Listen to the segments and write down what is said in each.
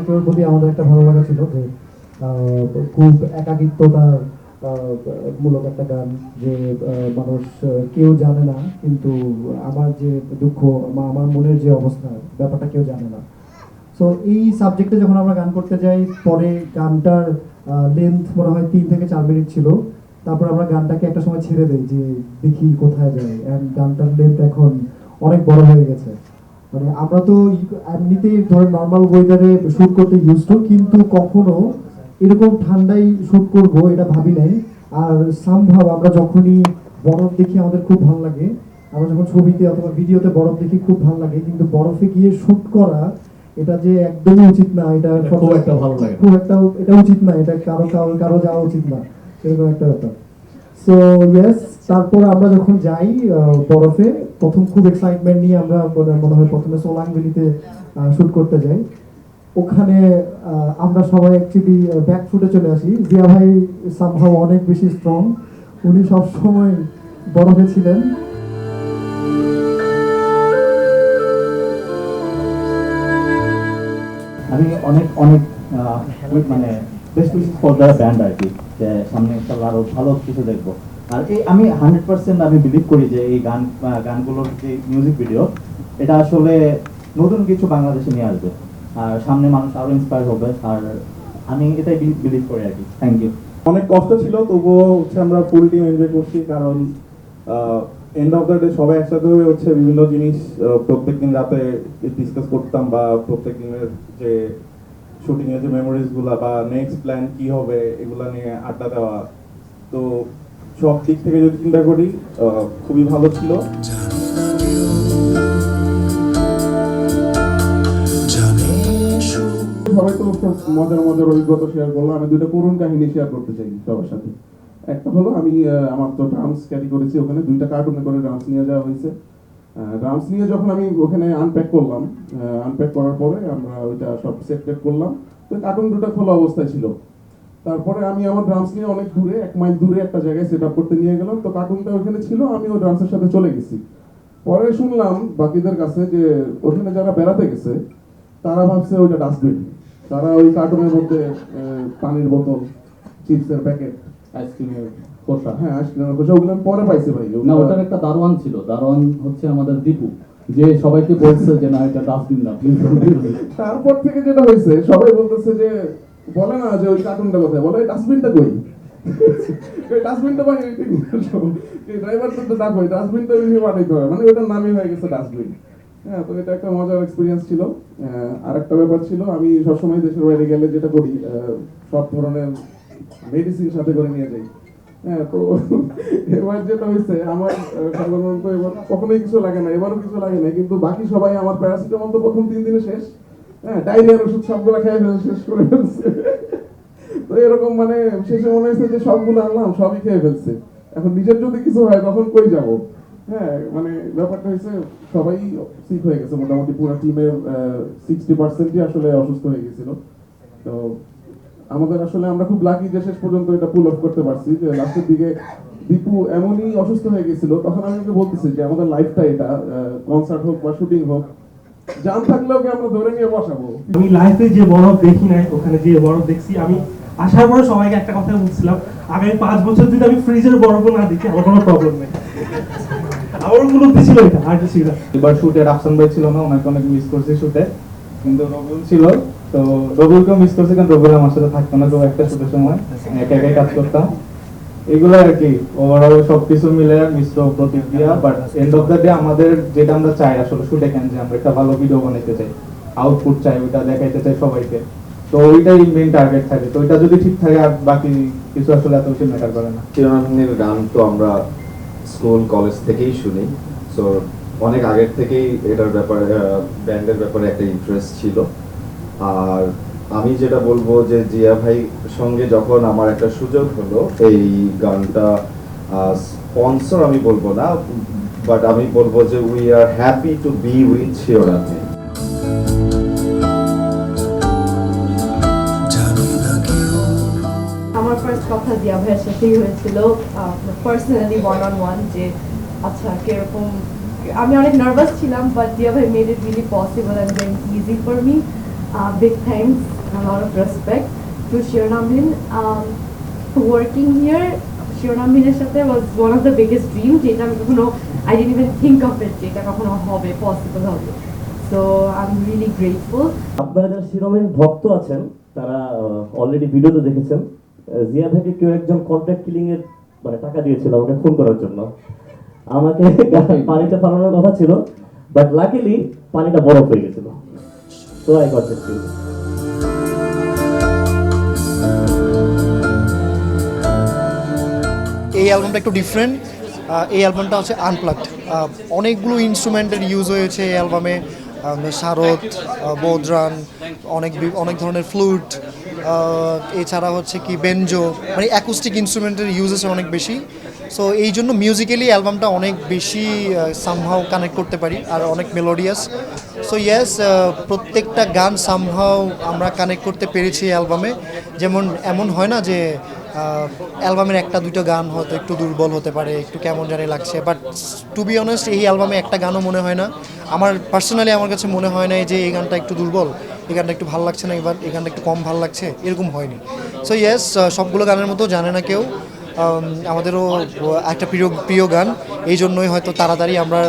সাবজেক্টের প্রতি আমাদের একটা ভালো লাগা ছিল যে খুব একাকিত্বতা মূলক একটা গান, যে মানুষ কেউ জানে না কিন্তু আমার যে দুঃখ বা আমার মনের যে অবস্থা ব্যাপারটা কেউ জানে না। সো এই সাবজেক্টে যখন আমরা গান করতে যাই, পরে গানটার লেন্থ মনে হয় 3 থেকে 4 মিনিট ছিল। তারপর আমরা গানটাকে একটা সময় ছেড়ে দিই যে দেখি কোথায় যায়, অ্যান্ড গানটার লেন্থ এখন অনেক বড় হয়ে গেছে। মানে আমরা তো এমনিতেই ধরে নর্মাল ওয়েদারে শুট করতে ইউজ টু, কিন্তু কখনো এরকম ঠান্ডায় শুট করব এটা ভাবি নাই। আর সামহাও আমরা যখনই বরফ দেখি আমাদের খুব ভালো লাগে, আমরা যখন ছবিতে অথবা ভিডিওতে বরফ দেখি খুব ভালো লাগে, কিন্তু বরফে গিয়ে শুট করা এটা যে একদমই উচিত না, এটা খুব একটা ভালো লাগে, খুব একটা এটা উচিত না, এটা কারো কারো কারো যাওয়া উচিত না, এরকম একটা ব্যাপার। সো ইয়েস, তারপর আমরা যখন যাই বরফে, প্রথম খুব এক্সাইটমেন্ট নিয়ে আমরা মনে হয় প্রথমে সোলাং ভ্যালিতে শুট করতে যাই। ওখানে আমরা সবাই অ্যাকচুয়ালি ব্যাক ফুটে চলে আসি। জিয়া ভাই সামহাও অনেক বেশি স্ট্রং, উনি সবসময় বরফে ছিলেন। আমি অনেক অনেক মানে best wish for the band আর কি, যে সামনে ইনশাআল্লাহ আরো ভালো কিছু দেখবো। আর এই আমি 100% আমি বিলিভ করি যে এই গানগুলোর যে মিউজিক ভিডিও, এটা আসলে নতুন কিছু বাংলাদেশে নিয়ে আসবে, আর সামনে মানুষ আরো ইন্সপায়ার হবে। আর আমি এটাই বিলিভ করি আর কি। Thank you. অনেক কষ্ট ছিল, তবুও হচ্ছে আমরা ফুল টিম এনজয় করছি, কারণ এন্ড অফ দ্য ডে সবাই একসাথে হয়ে হচ্ছে বিভিন্ন জিনিস প্রত্যেকদিন রাতে ডিসকাস করতাম, বা প্রত্যেক দিনের যে শুটিং এর যে মেমোরিজ গুলা বা নেক্সট প্ল্যান কি হবে এগুলা নিয়ে আড্ডা দেওয়া। তো সব দিক থেকে যদি চিন্তা করি খুবই ভালো ছিল। সবাই তো মজার মজার অভিজ্ঞতা শেয়ার করলো, আমি দুইটা করুণ কাহিনী শেয়ার করতে চাই সবার সাথে। একটা হলো, আমি আমার তো ড্রামস ক্যারি করেছি, ওখানে 2টা কার্টুনে করে ড্রামস নিয়ে যাওয়া হয়েছে। ড্রামস নিয়ে যখন আমি ওখানে আনপ্যাক করলাম, আনপ্যাক করার পরে আমরা ওইটা সব সেট করলাম, তো কার্টুন 2টা খোলা অবস্থায় ছিল। তারপরে আমি আমার ড্রামস নিয়ে অনেক দূরে, 1 মাইল দূরে একটা জায়গায় সেট আপ করতে নিয়ে গেলাম, তো কার্টুনটা ওখানে ছিল, আমি ওই ড্রামসের সাথে চলে গেছি। পরে শুনলাম বাকিদের কাছে যে ওখানে যারা বেড়াতে গেছে তারা ভাবছে ওইটা ডাস্টবিন, তারা ওই কার্টুনের মধ্যে পানির বোতল, চিপসের প্যাকেট, আইসক্রিমের কোষা, হ্যাঁ আইসক্রিমের কোষা, ওগুলো আমি পরে পাইছে ভাই। না, ওটার একটা দারোয়ান ছিল, দারোয়ান হচ্ছে আমাদের দীপু, যে সবাইকে বলছে যে না এটা ডাস্টবিন না প্লিজ। তারপর থেকে যেটা হয়েছে, সবাই বলতেছে যে বলে না যে ওই কার্টুনটা কোথায়, বলে ডাস্টবিনটা কই, ডাস্টবিনটা বানিয়ে ড্রাইভার তো ডাক, ওই ডাস্টবিনটা বানাইতে হয়, মানে ওটার নামই হয়ে গেছে ডাস্টবিন। হ্যাঁ, তো এটা একটা মজার এক্সপিরিয়েন্স ছিল। আর একটা ব্যাপার ছিল, আমি সবসময় দেশের বাইরে গেলে যেটা করি, সব ধরনের মেডিসিন সাথে করে নিয়ে যাই। হ্যাঁ, তো এবার যেটা হয়েছে, আমার সাধারণত এবার কখনোই কিছু লাগে না, এবারও কিছু লাগে না, কিন্তু বাকি সবাই আমার প্যারাসিটামল তো প্রথম 3 দিনে শেষ। হ্যাঁ, ডায়রিয়ার ওষুধ সবগুলো খেয়ে শেষ করে ফেলছে। তো এরকম মানে শেষে মনে হয়েছে যে সবগুলো আনলাম, সবই খেয়ে ফেলছে, এখন নিজের যদি কিছু হয় তখন কই যাব। হ্যাঁ, মানে ব্যাপারটা হয়েছে সবাই সিক হয়ে গেছে, মোটামুটি পুরো টিমের 60%ই আসলে অসুস্থ হয়ে গেছিল। তো আমাদের আসলে আমরা খুব লাকি যে শেষ পর্যন্ত এটা পুল অফ করতে পারছি, যে লাস্টের দিকে দীপু এমনই অসুস্থ হয়ে গেছিল, তখন আমি ওকে বলতেছি যে আমাদের লাইফটা এটা, কনসার্ট হোক বা শুটিং হোক, জান থাকলে ওকে আমরা ধরে নিয়ে বসাবো। আমি লাইফে যে বরফ দেখি নাই, ওখানে যে বরফ দেখছি, আমি আসার পরে সবাইকে একটা কথা বলছিলাম, আগামী 5 বছর যদি আমি ফ্রিজের বরফও না দেখি আমার কোনো প্রবলেম নেই। আমার উপলব্ধি ছিল এটা, আর কিছু না। এবার শুটে রাফসান ভাই ছিল না, ওনাকে অনেক মিস করছি শুটে, কিন্তু রবিউল ছিল, তো রবিউলকেও মিস করছি, কারণ রবিউল আমার সাথে থাকতো না, তো একটা শুটের সময় একা একাই কাজ করতাম। এগুলো আর কি ওভারঅল সবকিছু মিলে মিশ্র প্রতিক্রিয়া। But end of the day আমাদের যেটা আমরা চাই আসলে শুটে কেন, যে আমরা একটা ভালো ভিডিও বানাইতে চাই, আউটপুট চাই, ওইটা দেখাইতে চাই সবাইকে, তো ওইটাই মেইন টার্গেট থাকে। তো ওইটা যদি ঠিক থাকে আর বাকি কিছু আসলে এত বেশি ম্যাটার করে না। চিরনাথনের গান তো আমরা স্কুল কলেজ থেকেই শুনি, সো অনেক আগের থেকেই এটার ব্যাপারে, ব্যান্ডের ব্যাপারে একটা ইন্টারেস্ট ছিল। আর আমি যেটা বলবো যে জিয়া ভাই সঙ্গে যখন আমার একটা সুযোগ হলো এই গানটা স্পন্সর আমি বলবো না, বাট আমি বলবো যে we are happy to be with Chiranathan. আমার ফার্স্ট কথা জিয়া ভাইয়ের সাথেই হয়েছিল, পার্সোনালি 1-on-1, যে আচ্ছা কিরকম। আমি অনেক নার্ভাস ছিলাম, বাট জিয়া ভাই made it really possible and then easy for me. Big thanks a lot of respect to Shirona Min. Working here, Shirona Min's সাথে was one of the biggest dreams. যেটা আমি কখনো I didn't even think of it. যেটা কখনো হবে, possible হবে. So I'm really grateful. আপনারা যারা শিরোমণি ভক্ত আছেন তারা অলরেডি ভিডিওতে দেখেছেন জিয়া থেকে কেউ একজন কন্ট্রাক্ট কিলিং এর মানে টাকা দিয়েছিল আমাকে খুন করার জন্য। আমাকে পানিতে ফালানোর কথা ছিল, বাট লাকিলি পানিটা বরফ হয়ে গেছিল। তো আই গট ইট। এই অ্যালবামটা একটু ডিফারেন্ট। এই অ্যালবামটা হচ্ছে আনপ্লাগড, অনেকগুলো ইনস্ট্রুমেন্টের ইউজ হয়েছে এই অ্যালবামে। শারদ, বোদরান, অনেক ধরনের ফ্লুট, এছাড়া হচ্ছে কি বেঞ্জো, মানে অ্যাকুস্টিক ইনস্ট্রুমেন্টের ইউজ আছে অনেক বেশি। সো এই জন্য মিউজিক্যালি অ্যালবামটা অনেক বেশি সামহাও কানেক্ট করতে পারি আর অনেক মেলোডিয়াস। সো ইয়েস, প্রত্যেকটা গান সামহাও আমরা কানেক্ট করতে পেরেছি অ্যালবামে। যেমন এমন হয় না যে অ্যালবামের একটা দুটো গান হয়তো একটু দুর্বল হতে পারে, একটু কেমন জানি লাগছে, বাট টু বি অনেস্ট এই অ্যালবামে একটা গানও মনে হয় না, আমার পার্সোনালি আমার কাছে মনে হয় না যে এই গানটা একটু দুর্বল, এই গানটা একটু ভালো লাগছে না, এবার এই গানটা একটু কম ভালো লাগছে, এরকম হয়নি। সো ইয়েস, সবগুলো গানের মতো জানে না কেউ আমাদেরও একটা প্রিয় গান, এই জন্যই হয়তো তাড়াতাড়ি আমরা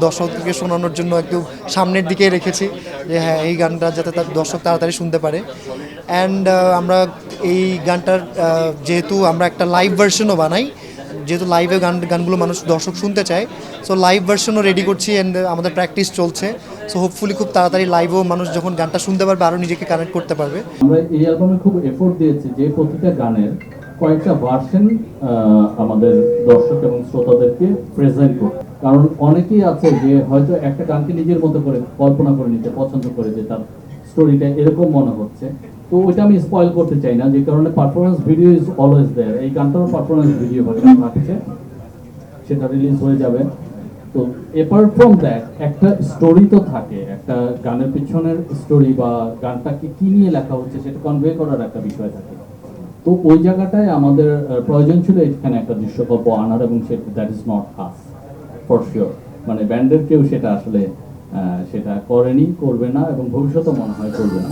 দর্শকদেরকে শোনানোর জন্য একটু সামনের দিকে রেখেছি যে হ্যাঁ এই গানটা যাতে তার দর্শক তাড়াতাড়ি শুনতে পারে। অ্যান্ড আমরা এই গানটার যেহেতু আমরা একটা লাইভ ভার্সনও বানাই, যেহেতু লাইভে গানগুলো দর্শক শুনতে চায়, সো লাইভ ভার্সনও রেডি করছি অ্যান্ড আমাদের প্র্যাকটিস চলছে। সো হোপফুলি খুব তাড়াতাড়ি লাইভেও মানুষ যখন গানটা শুনতে পারবে আরও নিজেকে কানেক্ট করতে পারবে। আমরা এই অ্যালবামে খুব এফোর্ট দিয়েছি যে প্রতিটা গানের কয়েকটা ভার্সন আমাদের দর্শক এবং শ্রোতাদেরকে প্রেজেন্ট করতে, কারণ অনেকেই আছে যে হয়তো একটা গানকে নিজের মতো করে কল্পনা করে নিতে পছন্দ করে যে তার স্টোরিটা এরকম মনে হচ্ছে, তো ওইটা আমি স্পয়েল করতে চাই না, যে কারণে performance video is always there. এই গানটারও পারফরমেন্স ভিডিও আছে, সেটা রিলিজ হয়ে যাবে। তো অ্যাপার্ট ফ্রম দ্যাট একটা স্টোরি তো থাকে, একটা গানের পিছনের স্টোরি বা গানটাকে কি নিয়ে লেখা হচ্ছে সেটা কনভে করার একটা বিষয় থাকে। তো ওই জায়গাটায় আমাদের প্রয়োজন ছিল এখানে একটা দৃশ্যকল্প আনার, এবং that is not us for sure, মানে ব্যান্ডের কেউ সেটা আসলে সেটা করেনি, করবে না, এবং ভবিষ্যতে মনে হয় করবে না।